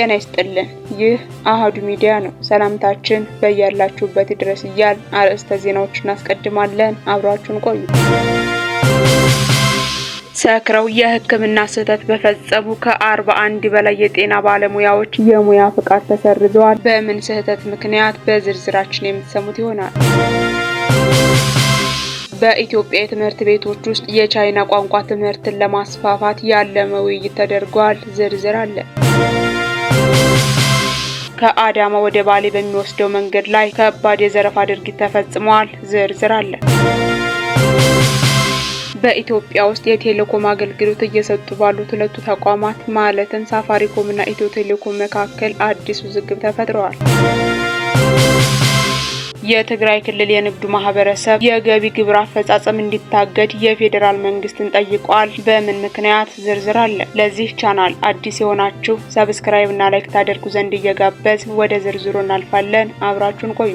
ጤና ይስጥልን። ይህ አሃዱ ሚዲያ ነው። ሰላምታችን በያላችሁበት ድረስ እያል አርዕስተ ዜናዎችን እናስቀድማለን። አብራችሁን ቆዩ። ሰክረው የሕክምና ስህተት በፈጸሙ ከ41 በላይ የጤና ባለሙያዎች የሙያ ፍቃድ ተሰርዘዋል። በምን ስህተት ምክንያት በዝርዝራችን የምትሰሙት ይሆናል። በኢትዮጵያ የትምህርት ቤቶች ውስጥ የቻይና ቋንቋ ትምህርትን ለማስፋፋት ያለመ ውይይት ተደርጓል። ዝርዝር አለ። ከአዳማ ወደ ባሌ በሚወስደው መንገድ ላይ ከባድ የዘረፋ ድርጊት ተፈጽሟል። ዝርዝር አለ። በኢትዮጵያ ውስጥ የቴሌኮም አገልግሎት እየሰጡ ባሉት ሁለቱ ተቋማት ማለትም ሳፋሪኮም እና ኢትዮ ቴሌኮም መካከል አዲስ ውዝግብ ተፈጥሯል። የትግራይ ክልል የንግዱ ማህበረሰብ የገቢ ግብር አፈጻጸም እንዲታገድ የፌዴራል መንግስትን ጠይቋል። በምን ምክንያት? ዝርዝር አለ። ለዚህ ቻናል አዲስ የሆናችሁ ሰብስክራይብ እና ላይክ ታደርጉ ዘንድ እየጋበዝ ወደ ዝርዝሩ እናልፋለን። አብራችሁን ቆዩ።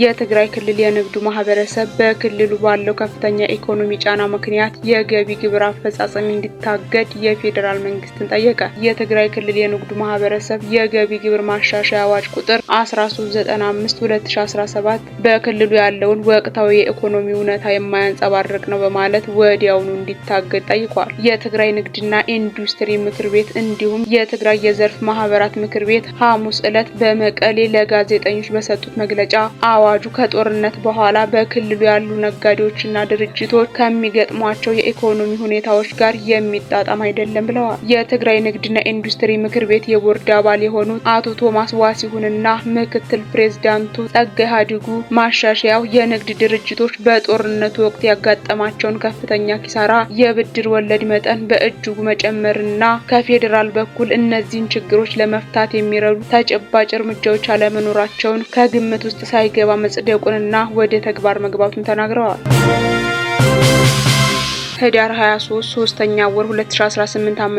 የትግራይ ክልል የንግዱ ማህበረሰብ በክልሉ ባለው ከፍተኛ ኢኮኖሚ ጫና ምክንያት የገቢ ግብር አፈጻጸም እንዲታገድ የፌዴራል መንግስትን ጠየቀ። የትግራይ ክልል የንግዱ ማህበረሰብ የገቢ ግብር ማሻሻያ አዋጅ ቁጥር 1395/2017 በክልሉ ያለውን ወቅታዊ የኢኮኖሚ እውነታ የማያንጸባርቅ ነው በማለት ወዲያውኑ እንዲታገድ ጠይቋል። የትግራይ ንግድና ኢንዱስትሪ ምክር ቤት እንዲሁም የትግራይ የዘርፍ ማህበራት ምክር ቤት ሐሙስ ዕለት በመቀሌ ለጋዜጠኞች በሰጡት መግለጫ አዋጁ ከጦርነት በኋላ በክልሉ ያሉ ነጋዴዎችና ድርጅቶች ከሚገጥሟቸው የኢኮኖሚ ሁኔታዎች ጋር የሚጣጣም አይደለም ብለዋል። የትግራይ ንግድና ኢንዱስትሪ ምክር ቤት የቦርድ አባል የሆኑት አቶ ቶማስ ዋሲሁንና ምክትል ፕሬዝዳንቱ ጸጋይ ሀዲጉ ማሻሻያው የንግድ ድርጅቶች በጦርነቱ ወቅት ያጋጠማቸውን ከፍተኛ ኪሳራ፣ የብድር ወለድ መጠን በእጅጉ መጨመርና ከፌዴራል በኩል እነዚህን ችግሮች ለመፍታት የሚረዱ ተጨባጭ እርምጃዎች አለመኖራቸውን ከግምት ውስጥ ሳይገባ መጽደቁንና ወደ ተግባር መግባቱን ተናግረዋል። ህዳር 23 ሶስተኛ ወር 2018 ዓ.ም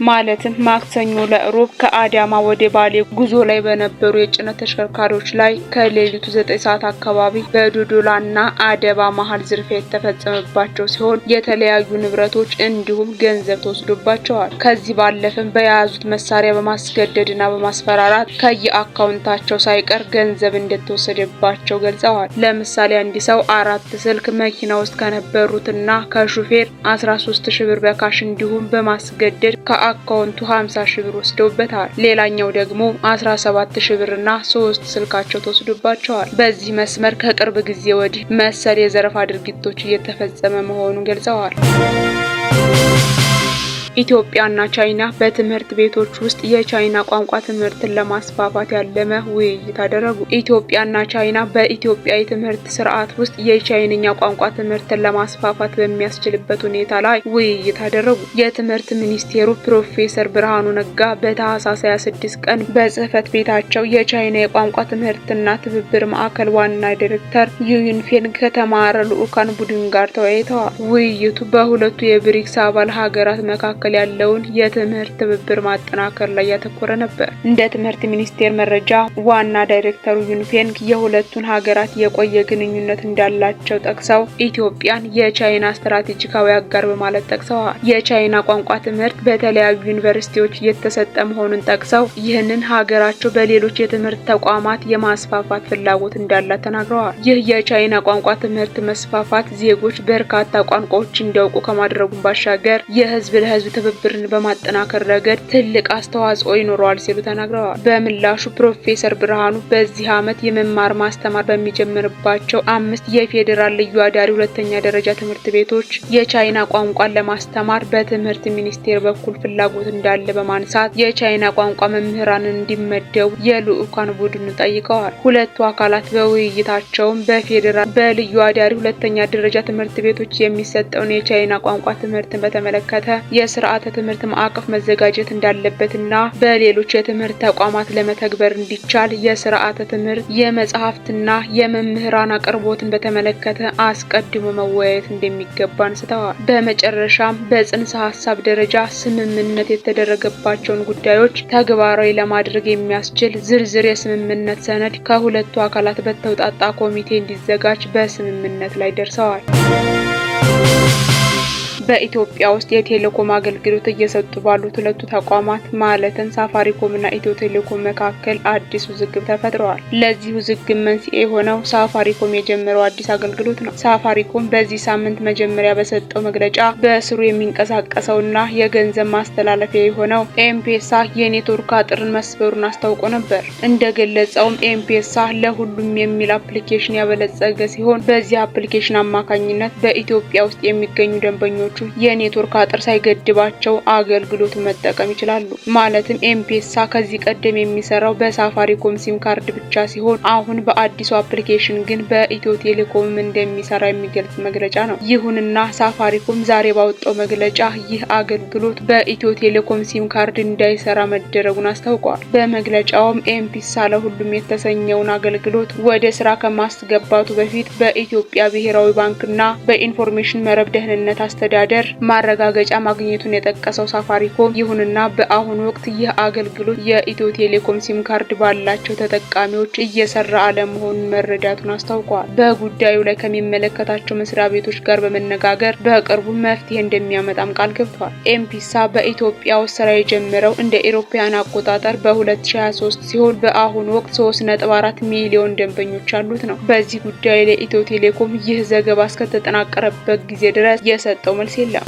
ማለትም ማክሰኞ ለሮብ ከአዳማ ወደ ባሌ ጉዞ ላይ በነበሩ የጭነት ተሽከርካሪዎች ላይ ከሌሊቱ 9 ሰዓት አካባቢ በዶዶላና አደባ መሃል ዝርፊያ የተፈጸመባቸው ሲሆን የተለያዩ ንብረቶች እንዲሁም ገንዘብ ተወስዶባቸዋል። ከዚህ ባለፈም በያዙት መሳሪያ በማስገደድና በማስፈራራት ከየአካውንታቸው ሳይቀር ገንዘብ እንደተወሰደባቸው ገልጸዋል። ለምሳሌ አንድ ሰው 4 ስልክ መኪና ውስጥ ከነበሩትና ከሹፌ 13,000 ብር በካሽ እንዲሁም በማስገደድ ከአካውንቱ 50,000 ብር ወስደውበታል። ሌላኛው ደግሞ 17,000 ብርና 3 ስልካቸው ተወስዶባቸዋል። በዚህ መስመር ከቅርብ ጊዜ ወዲህ መሰል የዘረፋ ድርጊቶች እየተፈጸመ መሆኑን ገልጸዋል። ኢትዮጵያና ቻይና በትምህርት ቤቶች ውስጥ የቻይና ቋንቋ ትምህርትን ለማስፋፋት ያለመ ውይይት አደረጉ። ኢትዮጵያና ቻይና በኢትዮጵያ የትምህርት ስርዓት ውስጥ የቻይንኛ ቋንቋ ትምህርትን ለማስፋፋት በሚያስችልበት ሁኔታ ላይ ውይይት አደረጉ። የትምህርት ሚኒስቴሩ ፕሮፌሰር ብርሃኑ ነጋ በታህሳስ 26 ቀን በጽህፈት ቤታቸው የቻይና የቋንቋ ትምህርትና ትብብር ማዕከል ዋና ዳይሬክተር ዩዩንፌን ከተማረ ልዑካን ቡድን ጋር ተወያይተዋል። ውይይቱ በሁለቱ የብሪክስ አባል ሀገራት መካከል ያለውን የትምህርት ትብብር ማጠናከር ላይ ያተኮረ ነበር። እንደ ትምህርት ሚኒስቴር መረጃ ዋና ዳይሬክተሩ ዩንፌንግ የሁለቱን ሀገራት የቆየ ግንኙነት እንዳላቸው ጠቅሰው ኢትዮጵያን የቻይና ስትራቴጂካዊ አጋር በማለት ጠቅሰዋል። የቻይና ቋንቋ ትምህርት በተለያዩ ዩኒቨርሲቲዎች እየተሰጠ መሆኑን ጠቅሰው ይህንን ሀገራቸው በሌሎች የትምህርት ተቋማት የማስፋፋት ፍላጎት እንዳላት ተናግረዋል። ይህ የቻይና ቋንቋ ትምህርት መስፋፋት ዜጎች በርካታ ቋንቋዎች እንዲያውቁ ከማድረጉም ባሻገር የህዝብ ለህዝብ ትብብርን በማጠናከር ረገድ ትልቅ አስተዋጽኦ ይኖረዋል ሲሉ ተናግረዋል። በምላሹ ፕሮፌሰር ብርሃኑ በዚህ ዓመት የመማር ማስተማር በሚጀምርባቸው 5 የፌዴራል ልዩ አዳሪ ሁለተኛ ደረጃ ትምህርት ቤቶች የቻይና ቋንቋን ለማስተማር በትምህርት ሚኒስቴር በኩል ፍላጎት እንዳለ በማንሳት የቻይና ቋንቋ መምህራን እንዲመደቡ የልዑካን ቡድኑ ጠይቀዋል። ሁለቱ አካላት በውይይታቸውም በፌዴራል በልዩ አዳሪ ሁለተኛ ደረጃ ትምህርት ቤቶች የሚሰጠውን የቻይና ቋንቋ ትምህርትን በተመለከተ የስርዓተ ትምህርት ማዕቀፍ መዘጋጀት እንዳለበትና በሌሎች የትምህርት ተቋማት ለመተግበር እንዲቻል የስርዓተ ትምህርት የመጽሐፍትና የመምህራን አቅርቦትን በተመለከተ አስቀድሞ መወያየት እንደሚገባ አንስተዋል። በመጨረሻም በጽንሰ ሀሳብ ደረጃ ስምምነት የተደረገባቸውን ጉዳዮች ተግባራዊ ለማድረግ የሚያስችል ዝርዝር የስምምነት ሰነድ ከሁለቱ አካላት በተውጣጣ ኮሚቴ እንዲዘጋጅ በስምምነት ላይ ደርሰዋል። በኢትዮጵያ ውስጥ የቴሌኮም አገልግሎት እየሰጡ ባሉት ሁለቱ ተቋማት ማለትም ሳፋሪኮም እና ኢትዮ ቴሌኮም መካከል አዲስ ውዝግብ ተፈጥሯል። ለዚህ ውዝግብ መንስኤ የሆነው ሳፋሪኮም የጀመረው አዲስ አገልግሎት ነው። ሳፋሪኮም በዚህ ሳምንት መጀመሪያ በሰጠው መግለጫ በስሩ የሚንቀሳቀሰውና የገንዘብ ማስተላለፊያ የሆነው ኤምፔሳ የኔትወርክ አጥርን መስበሩን አስታውቆ ነበር። እንደገለጸውም ኤምፔሳ ለሁሉም የሚል አፕሊኬሽን ያበለጸገ ሲሆን በዚህ አፕሊኬሽን አማካኝነት በኢትዮጵያ ውስጥ የሚገኙ ደንበኞቹ የኔትወርክ አጥር ሳይገድባቸው አገልግሎቱን መጠቀም ይችላሉ። ማለትም ኤምፔሳ ከዚህ ቀደም የሚሰራው በሳፋሪኮም ሲም ካርድ ብቻ ሲሆን አሁን በአዲሱ አፕሊኬሽን ግን በኢትዮ ቴሌኮም እንደሚሰራ የሚገልጽ መግለጫ ነው። ይሁንና ሳፋሪኮም ዛሬ ባወጣው መግለጫ ይህ አገልግሎት በኢትዮ ቴሌኮም ሲም ካርድ እንዳይሰራ መደረጉን አስታውቋል። በመግለጫውም ኤምፔሳ ለሁሉም የተሰኘውን አገልግሎት ወደ ስራ ከማስገባቱ በፊት በኢትዮጵያ ብሔራዊ ባንክና በኢንፎርሜሽን መረብ ደህንነት አስተዳደር ማረጋገጫ ማግኘቱን የጠቀሰው ሳፋሪኮም ይሁንና በአሁኑ ወቅት ይህ አገልግሎት የኢትዮ ቴሌኮም ሲም ካርድ ባላቸው ተጠቃሚዎች እየሰራ አለመሆኑን መረዳቱን አስታውቋል። በጉዳዩ ላይ ከሚመለከታቸው መስሪያ ቤቶች ጋር በመነጋገር በቅርቡ መፍትሄ እንደሚያመጣም ቃል ገብቷል። ኤምፔሳ በኢትዮጵያ ውስጥ ስራ የጀመረው እንደ ኢሮፓያን አቆጣጠር በ2023 ሲሆን በአሁኑ ወቅት 3.4 ሚሊዮን ደንበኞች ያሉት ነው። በዚህ ጉዳይ ላይ ኢትዮ ቴሌኮም ይህ ዘገባ እስከተጠናቀረበት ጊዜ ድረስ የሰጠው መልስ የለም።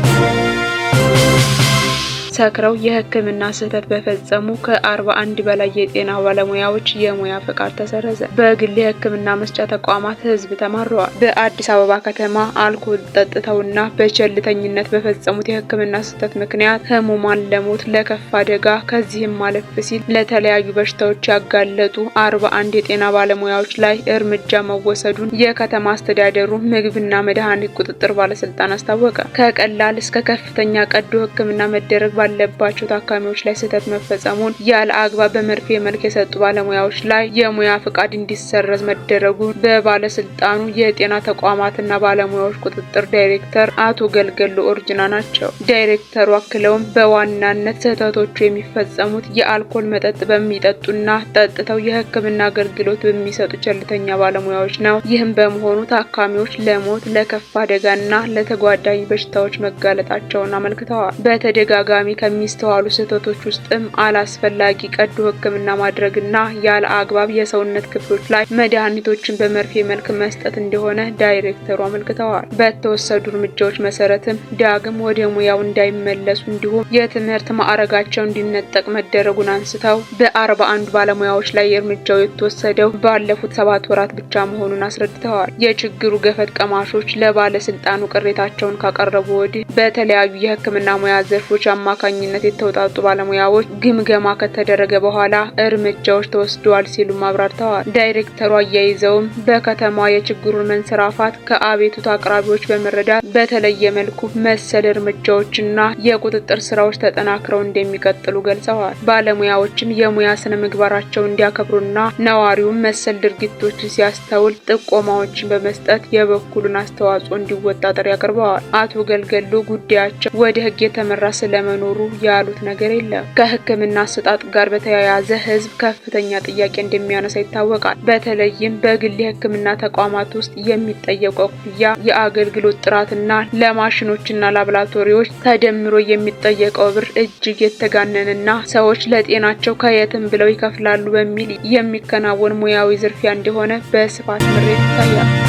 ሰክረው የሕክምና ስህተት በፈጸሙ ከ41 በላይ የጤና ባለሙያዎች የሙያ ፈቃድ ተሰረዘ። በግል የሕክምና መስጫ ተቋማት ህዝብ ተማረዋል። በአዲስ አበባ ከተማ አልኮል ጠጥተውና በቸልተኝነት በፈጸሙት የሕክምና ስህተት ምክንያት ህሙማን ለሞት ለከፍ አደጋ ከዚህም ማለፍ ሲል ለተለያዩ በሽታዎች ያጋለጡ 41 የጤና ባለሙያዎች ላይ እርምጃ መወሰዱን የከተማ አስተዳደሩ ምግብና መድኃኒት ቁጥጥር ባለስልጣን አስታወቀ። ከቀላል እስከ ከፍተኛ ቀዶ ሕክምና መደረግ ባለባቸው ታካሚዎች ላይ ስህተት መፈጸሙን ያለ አግባብ በመርፌ መልክ የሰጡ ባለሙያዎች ላይ የሙያ ፍቃድ እንዲሰረዝ መደረጉ በባለስልጣኑ የጤና ተቋማትና ባለሙያዎች ቁጥጥር ዳይሬክተር አቶ ገልገሎ ኦርጅና ናቸው። ዳይሬክተሩ አክለውም በዋናነት ስህተቶቹ የሚፈጸሙት የአልኮል መጠጥ በሚጠጡና ጠጥተው የሕክምና አገልግሎት በሚሰጡ ቸልተኛ ባለሙያዎች ነው። ይህም በመሆኑ ታካሚዎች ለሞት ለከፍ አደጋና ለተጓዳኝ በሽታዎች መጋለጣቸውን አመልክተዋል። በተደጋጋሚ ከሚስተዋሉ ስህተቶች ውስጥም አላስፈላጊ ቀዶ ሕክምና ማድረግና ያለ አግባብ የሰውነት ክፍሎች ላይ መድኃኒቶችን በመርፌ መልክ መስጠት እንደሆነ ዳይሬክተሩ አመልክተዋል። በተወሰዱ እርምጃዎች መሰረትም ዳግም ወደ ሙያው እንዳይመለሱ እንዲሁም የትምህርት ማዕረጋቸው እንዲነጠቅ መደረጉን አንስተው በ41 ባለሙያዎች ላይ እርምጃው የተወሰደው ባለፉት 7 ወራት ብቻ መሆኑን አስረድተዋል። የችግሩ ገፈት ቀማሾች ለባለስልጣኑ ቅሬታቸውን ካቀረቡ ወዲህ በተለያዩ የሕክምና ሙያ ዘርፎች አማካኝነት የተውጣጡ ባለሙያዎች ግምገማ ከተደረገ በኋላ እርምጃዎች ተወስደዋል ሲሉ አብራርተዋል። ዳይሬክተሩ አያይዘውም በከተማ የችግሩን መንሰራፋት ከአቤቱታ አቅራቢዎች በመረዳት በተለየ መልኩ መሰል እርምጃዎችና የቁጥጥር ስራዎች ተጠናክረው እንደሚቀጥሉ ገልጸዋል። ባለሙያዎችም የሙያ ስነ ምግባራቸውን እንዲያከብሩና ነዋሪውም መሰል ድርጊቶችን ሲያስተውል ጥቆማዎችን በመስጠት የበኩሉን አስተዋጽኦ እንዲወጣ ጥሪ አቅርበዋል። አቶ ገልገሎ ጉዳያቸው ወደ ህግ የተመራ ስለመኖሩ ያሉት ነገር የለም። ከሕክምና አሰጣጥ ጋር በተያያዘ ህዝብ ከፍተኛ ጥያቄ እንደሚያነሳ ይታወቃል። በተለይም በግል የሕክምና ተቋማት ውስጥ የሚጠየቀው ክፍያ፣ የአገልግሎት ጥራትና ለማሽኖችና ላቦራቶሪዎች ተደምሮ የሚጠየቀው ብር እጅግ የተጋነነና ሰዎች ለጤናቸው ከየትም ብለው ይከፍላሉ በሚል የሚከናወን ሙያዊ ዝርፊያ እንደሆነ በስፋት ምሬት ይታያል።